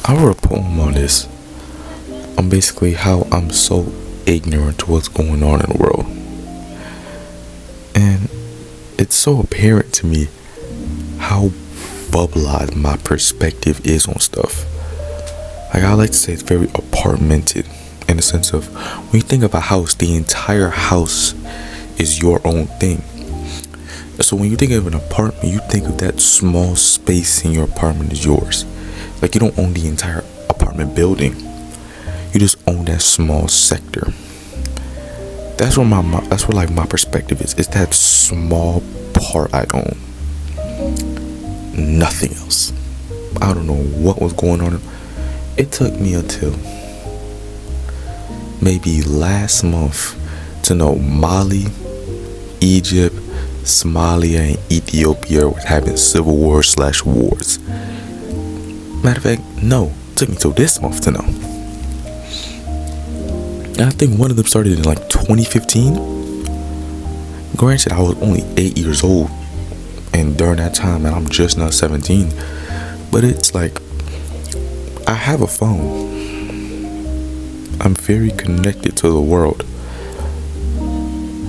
I wrote a poem on this, on basically how I'm so ignorant to what's going on in the world. And it's so apparent to me how bubbleized my perspective is on stuff. Like, I like to say it's very apartmented, in the sense of, when you think of a house, the entire house is your own thing. So when you think of an apartment, you think of that small space in your apartment is yours. Like, you don't own the entire apartment building. You just own that small sector. That's where my perspective is. It's that small part I own. Nothing else. I don't know what was going on. It took me until maybe last month to know Mali, Egypt, Somalia, and Ethiopia was having civil wars/wars. Matter of fact, no, it took me till this month to know. And I think one of them started in like 2015. Granted, I was only 8 years old, and during that time, and I'm just now 17. But it's like, I have a phone. I'm very connected to the world.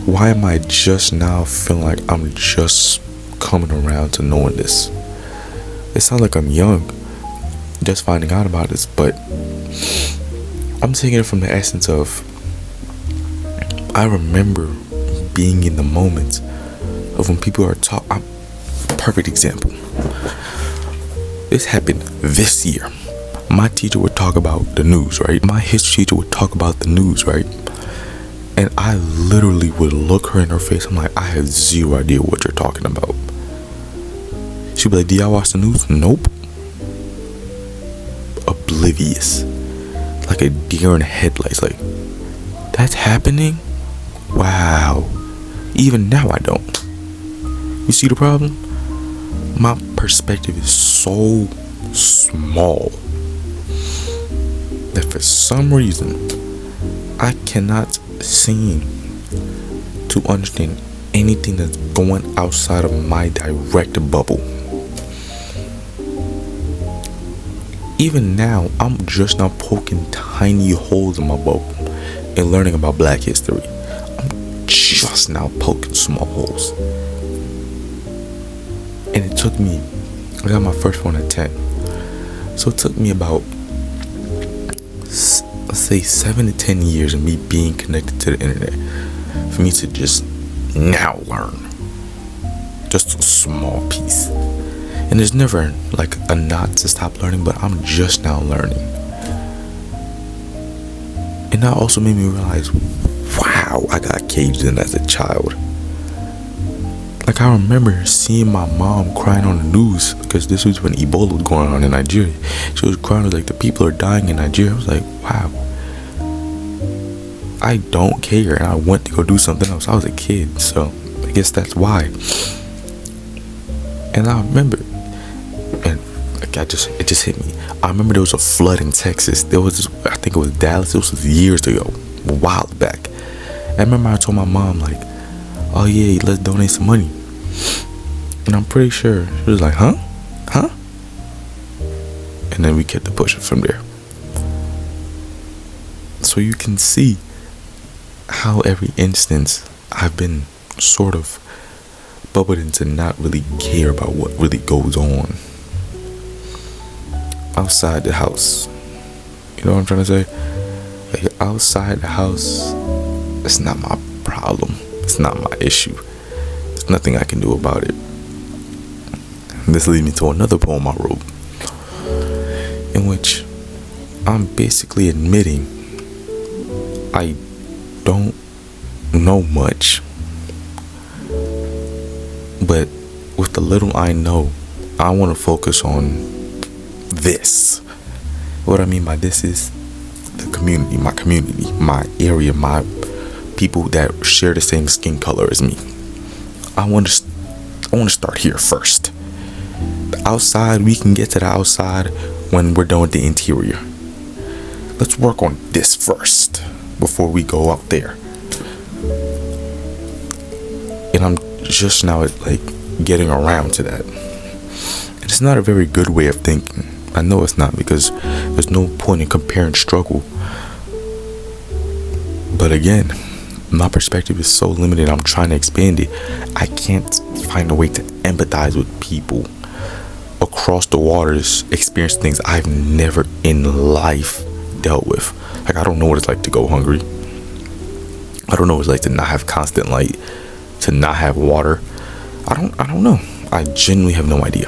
Why am I just now feeling like I'm just coming around to knowing this? It sounds like I'm young, just finding out about this, but I'm taking it from the essence of, I remember being in the moment of when people are talking. Perfect example. This happened this year. My teacher would talk about the news, right? My history teacher would talk about the news, right? And I literally would look her in her face. I'm like, I have zero idea what you're talking about. She'd be like, do y'all watch the news? Nope. Oblivious. Like a deer in the headlights. Like, that's happening? Wow. Even now I don't. You see the problem? My perspective is so small that for some reason I cannot seem to understand anything that's going outside of my direct bubble. Even now, I'm just now poking tiny holes in my bubble and learning about Black history. I'm just now poking small holes. And it took me, I got my first phone at 10. So it took me about, let's say, 7 to 10 years of me being connected to the internet for me to just now learn. Just a small piece. And there's never like a not to stop learning, but I'm just now learning. And that also made me realize, wow, I got caged in as a child. Like, I remember seeing my mom crying on the news, because this was when Ebola was going on in Nigeria. She was crying, like, the people are dying in Nigeria. I was like, wow, I don't care. And I went to go do something else. I was a kid, so I guess that's why. And I remember, and like, it just hit me. I remember there was a flood in Texas. There was this, I think it was Dallas. This was years ago, a while back. And I remember I told my mom, like, oh yeah, let's donate some money. And I'm pretty sure she was like, huh? And then we kept the pushing from there. So you can see how every instance I've been sort of bubbled into not really care about what really goes on outside the house. You know what I'm trying to say? Like, outside the house, it's not my problem. It's not my issue. There's nothing I can do about it. This leads me to another poem I wrote, in which I'm basically admitting I don't know much, but with the little I know, I want to focus on this. What I mean by this is the community, my area, my people that share the same skin color as me. I want to start here first. The outside, we can get to the outside when we're done with the interior. Let's work on this first before we go up there. And I'm just now like getting around to that. And it's not a very good way of thinking, I know it's not, because there's no point in comparing struggle. But again, my perspective is so limited. I'm trying to expand it. I can't find a way to empathize with people across the waters experience things I've never in life dealt with. Like, I don't know what it's like to go hungry. I don't know what it's like to not have constant light, to not have water. I don't know. I genuinely have no idea.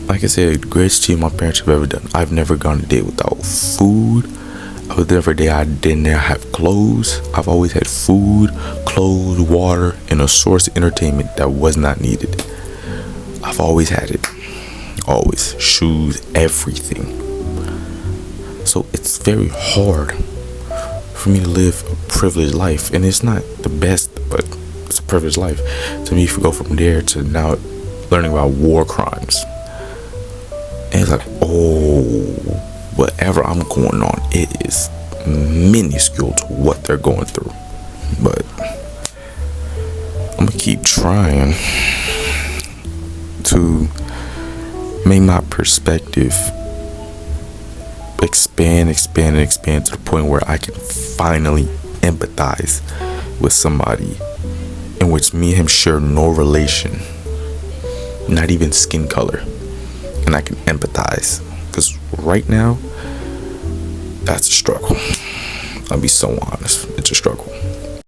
Like I said, greatest achievement my parents have ever done. I've never gone a day without food. I was never a day I didn't have clothes. I've always had food, clothes, water, and a source of entertainment that was not needed. I've always had it. Always. Shoes, everything. So it's very hard for me to live a privileged life. And it's not the best, but it's a privileged life. To me, if you go from there to now learning about war crimes, and it's like, oh, whatever I'm going on, it is minuscule to what they're going through. But I'm gonna keep trying to make my perspective expand to the point where I can finally empathize with somebody in which me and him share no relation, not even skin color, and I can empathize. Because right now, that's a struggle. I'll be so honest, it's a struggle.